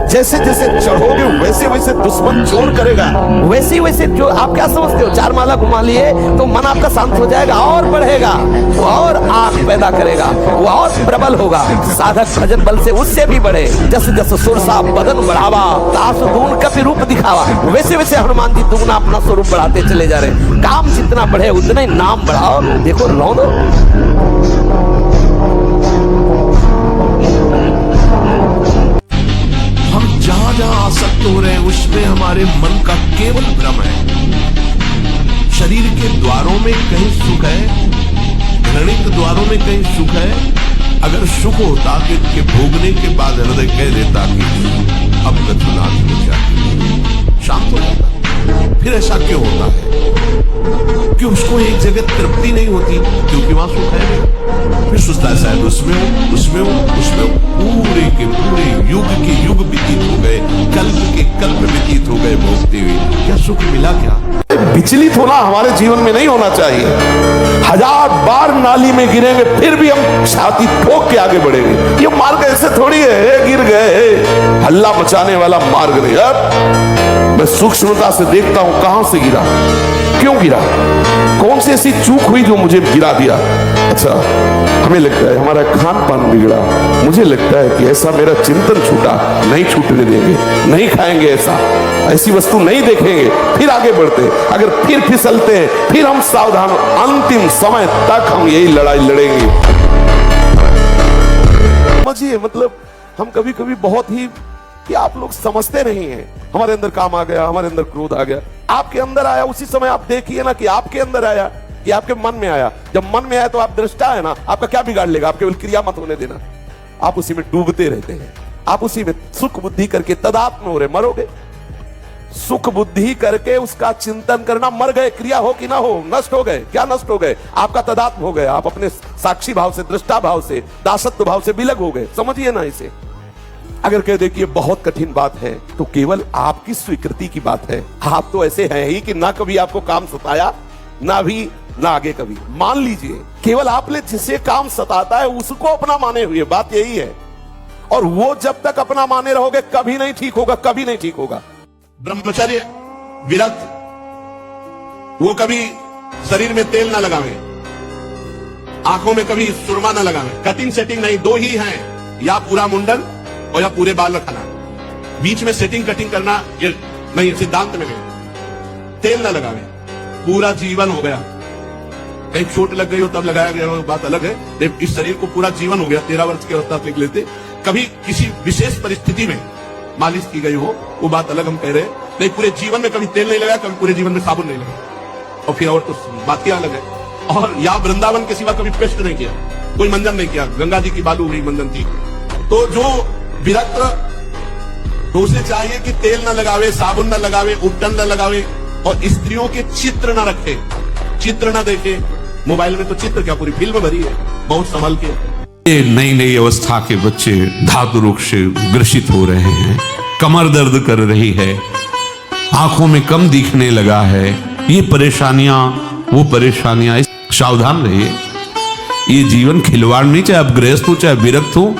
जैसे जैसे चढ़ोगे वैसे वैसे दुश्मन जोर करेगा, वैसे वैसे जो आप क्या समझते हो 4 माला घुमा लिए तो मन आपका शांत हो जाएगा और बढ़ेगा, वो और आग पैदा करेगा, वो और प्रबल होगा। साधक भजन बल से उससे भी बढ़े। जस जस सुरसा बदन बढ़ावा, दास दून का भी रूप दिखावा, वैसे वैसे हनुमान जी दुगना अपना स्वरूप बढ़ाते चले जा रहे। काम जितना बढ़े उतना ही नाम बढ़ाओ। देखो रो दो, जहां जहां आसक्त हो रहे हैं उसमें हमारे मन का केवल भ्रम है। शरीर के द्वारों में कहीं सुख है, घृणित द्वारों में कहीं सुख है। अगर सुख होता कि इनके भोगने के बाद हृदय कह देता कि अब गतनाथ हो जाए, शांत हो जाता। फिर ऐसा क्यों होता है कि उसको एक जगह तृप्ति नहीं होती? क्योंकि वहां सुख है नहीं। फिर सोचता है शायद उसमें हो, उसमें हो, उसमें हो। पूरे के पूरे युग के युग व्यतीत हो गए, कल्प के कल्प व्यतीत हो गए भोगते हुए। क्या सुख मिला? क्या विचलित होना हमारे जीवन में नहीं होना चाहिए। 1000 बार नाली में गिरेंगे फिर भी हम छाती ठोक के आगे बढ़ेंगे। ये मार्ग ऐसे थोड़ी है गिर गए हल्ला मचाने वाला मार्ग नहीं। अब मैं सूक्ष्मता से देखता हूं कहां से गिरा, क्यों गिरा, कौन सी ऐसी चूक हुई जो मुझे गिरा दिया। अच्छा, हमें लगता है हमारा खान पान बिगड़ा, मुझे लगता है कि ऐसा मेरा चिंतन छूटा, नहीं छूटने देंगे, नहीं खाएंगे ऐसा, ऐसी वस्तु नहीं देखेंगे, फिर आगे बढ़ते। अगर फिर फिसलते हैं फिर हम सावधान, अंतिम समय तक हम यही लड़ाई लड़ेंगे। समझिए, मतलब हम कभी कभी बहुत ही कि आप लोग समझते नहीं हैं। हमारे अंदर काम आ गया, हमारे अंदर क्रोध आ गया, आपके अंदर आया, उसी समय आप देखिए ना कि आपके अंदर आया कि आपके मन में आया। जब मन में आया तो आप दृष्टा है ना, आपका क्या बिगाड़ लेगा? आप केवल क्रिया मत होने देना, आप उसी में डूबते रहते हैं, आप उसी में सुख बुद्धि करके तदात्म हो रहे, मरोगे। सुख बुद्धि करके उसका चिंतन करना, मर गए, क्रिया हो कि ना हो, नष्ट हो गए। क्या नष्ट हो गए? आपका तदात्म हो गया, आप अपने साक्षी भाव से, दृष्टा भाव से, दासत्व भाव से विलग हो गए। समझिए ना इसे। अगर कह दे कि ये बहुत कठिन बात है तो केवल आपकी स्वीकृति की बात है। आप तो ऐसे हैं ही कि ना कभी आपको काम सताया, ना भी ना आगे कभी। मान लीजिए केवल आपने जिसे काम सताता है उसको अपना माने हुए, बात यही है। और वो जब तक अपना माने रहोगे कभी नहीं ठीक होगा, कभी नहीं ठीक होगा। ब्रह्मचर्य विरक्त, वो कभी शरीर में तेल ना लगावे, आंखों में कभी सुरमा ना लगावे, कटिंग सेटिंग नहीं, 2 ही हैं, या पूरा मुंडन और या पूरे बाल रखना। बीच में सेटिंग कटिंग करना ये नहीं, सिद्धांत में नहीं। तेल ना लगावे, पूरा जीवन हो गया। कहीं चोट लग गई हो तब लगाया गया हो, बात अलग है। इस शरीर को पूरा जीवन हो गया, 13 वर्ष के अवस्था तक लेते, कभी किसी विशेष परिस्थिति में मालिश की गई हो, वो बात अलग हम कह रहे हैं। नहीं, पूरे जीवन में कभी तेल नहीं लगाया, कभी पूरे जीवन में साबुन नहीं लगाया, और फिर और तो बात क्या अलग है। और या वृंदावन के सिवा कभी पेस्ट नहीं किया, कोई मंजन नहीं किया, गंगा जी की बालू हुई मंजन थी। तो जो विरक्त, तो उसे चाहिए कि तेल न लगावे, साबुन न लगावे, उपटन न लगावे, और स्त्रियों के चित्र न रखे, चित्र न देखे। मोबाइल में तो चित्र क्या, पूरी फिल्म भरी है, बहुत संभल के। ये नई नई अवस्था के बच्चे धातु रोग से ग्रसित हो रहे हैं, कमर दर्द कर रही है, आंखों में कम दिखने लगा है, ये परेशानियां वो परेशानियां। सावधान रहिए, ये जीवन खिलवाड़ नहीं, चाहे आप गृहस्थ हो चाहे विरक्त हो।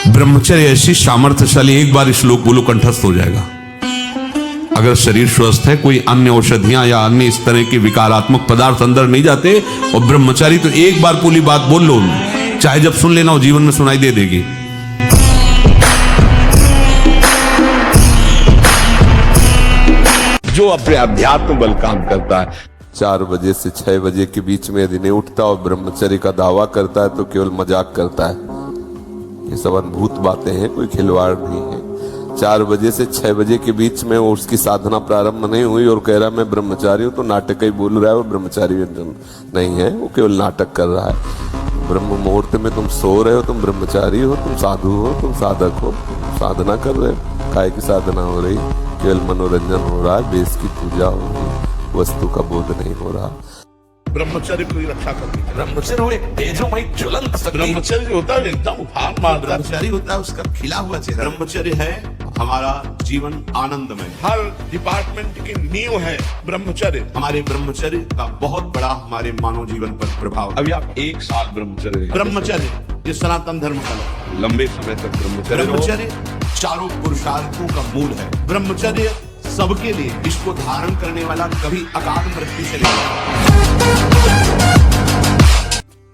ब्रह्मचर्य ऐसी सामर्थ्यशाली, एक बार श्लोक बोलो कंठस्थ हो जाएगा। अगर शरीर स्वस्थ है, कोई अन्य औषधियां या अन्य इस तरह के विकारात्मक पदार्थ अंदर नहीं जाते, और ब्रह्मचारी तो एक बार पूरी बात बोल लो, चाहे जब सुन लेना हो जीवन में सुनाई दे देगी। जो अपने अध्यात्म बल काम करता है, 4 बजे से 6 बजे के बीच में यदि नहीं उठता और ब्रह्मचर्य का दावा करता है तो केवल मजाक करता है। ये सब अनुभूत बातें हैं, कोई खिलवाड़ नहीं है। 4 बजे से 6 बजे के बीच में उसकी साधना प्रारंभ नहीं हुई और कह रहा मैं ब्रह्मचारी हूं, तो नाटक ही बोल रहा है, वो ब्रह्मचारी नहीं है, वो केवल नाटक कर रहा है। ब्रह्म मुहूर्त में तुम सो रहे हो, तुम ब्रह्मचारी हो, तुम साधु हो, तुम साधक हो, साधना कर रहे हो। काय की साधना हो रही, केवल मनोरंजन हो रहा है, बेस की पूजा हो रही, वस्तु का बोध नहीं हो रहा। ब्रह्मचर्य की रक्षा करनी चाहिए। ब्रह्मचर्य वो एक तेजोमय ज्वलंत शक्ति। ब्रह्मचर्य जो होता है एकदम उफान मारता है। ब्रह्मचारी होता है उसका खिला हुआ चेहरा। ब्रह्मचर्य है हमारा जीवन आनंदमय। हर डिपार्टमेंट की नींव है ब्रह्मचर्य। हमारे ब्रह्मचर्य का बहुत बड़ा हमारे मानव जीवन पर प्रभाव। अभी आप 1 साल ब्रह्मचर्य ये सनातन धर्म का लंबे समय तक ब्रह्मचर्य चारों पुरुषार्थों का मूल है। ब्रह्मचर्य सबके लिए, इसको धारण करने वाला कभी अकाल मृत्यु से नहीं।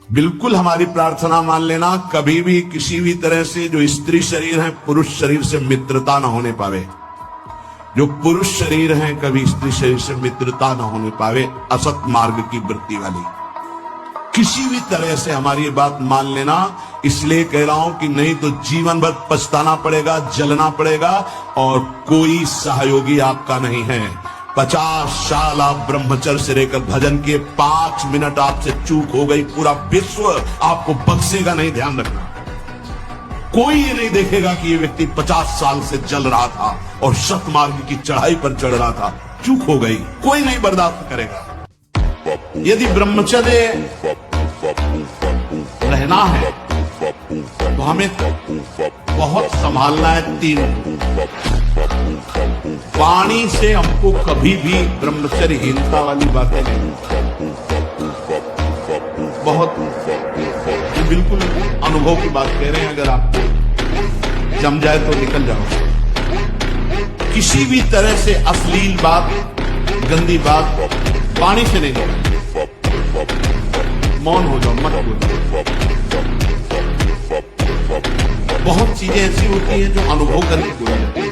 बिल्कुल हमारी प्रार्थना मान लेना, कभी भी किसी भी तरह से जो स्त्री शरीर है पुरुष शरीर से मित्रता न होने पावे। जो पुरुष शरीर है कभी स्त्री शरीर से मित्रता न होने पावे, असत मार्ग की वृत्ति वाली। किसी भी तरह से हमारी ये बात मान लेना, इसलिए कह रहा हूं कि नहीं तो जीवन भर पछताना पड़ेगा, जलना पड़ेगा और कोई सहयोगी आपका नहीं है। 50 साल आप ब्रह्मचर्य से रहकर भजन के 5 मिनट आपसे चूक हो गई, पूरा विश्व आपको बख्शेगा नहीं, ध्यान रखना। कोई ये नहीं देखेगा कि ये व्यक्ति 50 साल से जल रहा था और सतमार्ग की चढ़ाई पर चढ़ रहा था, चूक हो गई, कोई नहीं बर्दाश्त करेगा। यदि ब्रह्मचर्य रहना है तो हमें बहुत संभालना है। 3 पानी से हमको कभी भी ब्रह्मचर्यहीनता वाली बातें नहीं, बहुत ये बिल्कुल अनुभव की बात कह रहे हैं। अगर आपको जम जाए तो निकल जाओ। किसी भी तरह से अश्लील बात, गंदी बात पानी से नहीं होगी। मौन हो जाओ, मत बोलो। बहुत चीजें ऐसी होती हैं जो अनुभव करके बोली जाती है।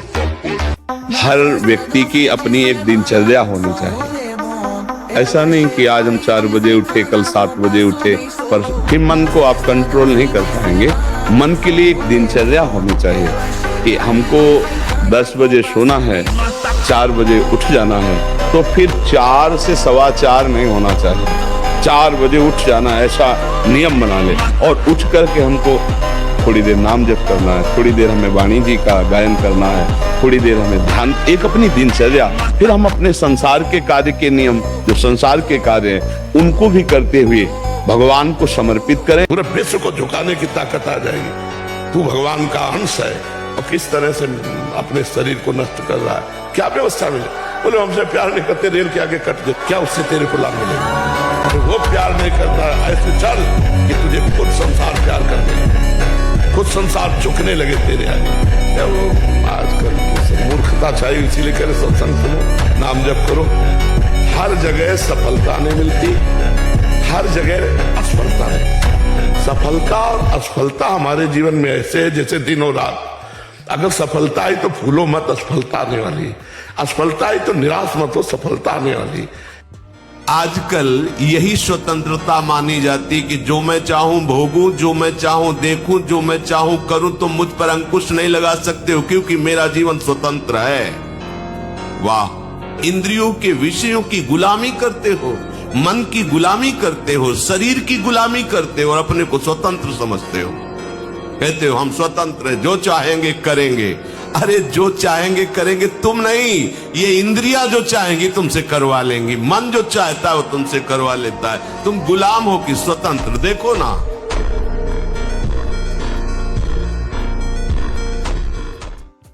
हर व्यक्ति की अपनी एक दिनचर्या होनी चाहिए। ऐसा नहीं कि आज हम 4 बजे उठे, कल 7 बजे उठे, पर फिर मन को आप कंट्रोल नहीं कर पाएंगे। मन के लिए एक दिनचर्या होनी चाहिए कि हमको 10 बजे सोना है, 4 बजे उठ जाना है, तो फिर 4 से 4:15 नहीं होना चाहिए, 4 बजे उठ जाना, ऐसा नियम बना ले। और उठ करके हमको थोड़ी देर नाम जप करना है, थोड़ी देर हमें वाणी जी का गायन करना है, थोड़ी देर हमें ध्यान, एक अपनी दिनचर्या। फिर हम अपने संसार के कार्य के नियम, जो संसार के कार्य हैं, उनको भी करते हुए भगवान को समर्पित करें। पूरे विश्व को झुकाने की ताकत आ जाएगी। तू भगवान का अंश है और किस तरह से अपने शरीर को नष्ट कर रहा है, क्या व्यवस्था मिले। बोले हमसे प्यार नहीं करते, रेल के आगे कट गए, क्या उससे तेरे को लाभ मिलेगा। तो वो प्यार नहीं करता, ऐसे चल कि तुझे खुद संसार प्यार करने, खुद संसार झुकने लगे तेरे आगे। वो आजकल मूर्खता चाहिए, इसीलिए कह रहे सत्संग सुनो, नाम जप करो। हर जगह सफलता नहीं मिलती, हर जगह असफलता है। सफलता और असफलता हमारे जीवन में ऐसे है जैसे दिन और रात। अगर सफलता आई तो फूलो मत, असफलता आने वाली। असफलता आई तो निराश मत हो, सफलता आने वाली। आजकल यही स्वतंत्रता मानी जाती कि जो मैं चाहूं भोगूं, जो मैं चाहूं देखूं, जो मैं चाहूं करूं, तो मुझ पर अंकुश नहीं लगा सकते हो क्योंकि मेरा जीवन स्वतंत्र है। वाह, इंद्रियों के विषयों की गुलामी करते हो, मन की गुलामी करते हो, शरीर की गुलामी करते हो और अपने को स्वतंत्र समझते हो। कहते हो हम स्वतंत्र हैं, जो चाहेंगे करेंगे। अरे जो चाहेंगे करेंगे तुम नहीं, ये इंद्रियां जो चाहेंगी तुमसे करवा लेंगी। मन जो चाहता है वो तुमसे करवा लेता है। तुम गुलाम हो कि स्वतंत्र, देखो ना।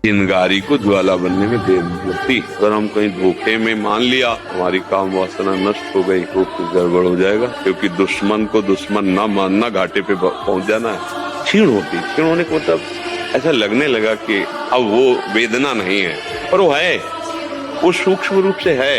चिंगारी को ज्वाला बनने में देर नहीं लगती। अगर हम कहीं धोखे में मान लिया हमारी काम वासना नष्ट हो गई तो फिर गड़बड़ हो जाएगा, क्योंकि दुश्मन को दुश्मन ना मानना, घाटे पे पहुंच जाना है। क्षीण होती, क्षीण होने को मतलब ऐसा लगने लगा कि अब वो वेदना नहीं है, पर वो है, वो सूक्ष्म रूप से है।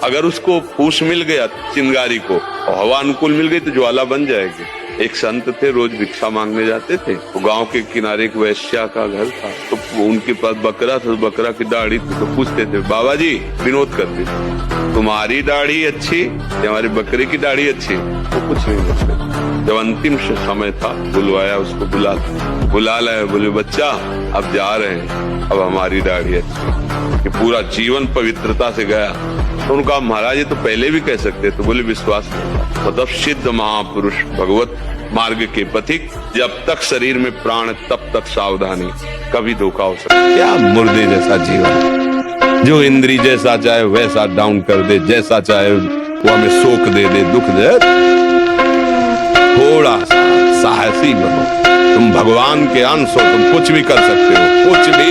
अगर उसको फूस मिल गया चिंगारी को और हवा अनुकूल मिल गई तो ज्वाला बन जाएगी। एक संत थे, रोज भिक्षा मांगने जाते थे। तो गांव के किनारे एक वैश्या का घर था, तो उनके पास बकरा था, बकरा की दाढ़ी थी। तो पूछते थे, बाबा जी विनोद करते, तुम्हारी दाढ़ी अच्छी या हमारे बकरे की दाढ़ी अच्छी? वो कुछ नहीं बोलते। जब अंतिम समय था बुलवाया, उसको बुला लाया, बोले बच्चा अब जा रहे हैं, अब हमारी दाढ़ी है कि पूरा जीवन पवित्रता से गया। तो उनका महाराज ये तो पहले भी कह सकते, तो बोले विश्वास नहीं था। मतलब सिद्ध महापुरुष भगवत मार्ग के पथिक, जब तक शरीर में प्राण तब तक सावधानी, कभी धोखा हो सकता। क्या मुर्दे जैसा जीवन, जो इंद्री जैसा चाहे वैसा डाउन कर दे, जैसा चाहे वो हमें शोक दे दे, दुख दे। थोड़ा सा साहसी बनो, तुम भगवान के अंश हो, तुम कुछ भी कर सकते हो, कुछ भी।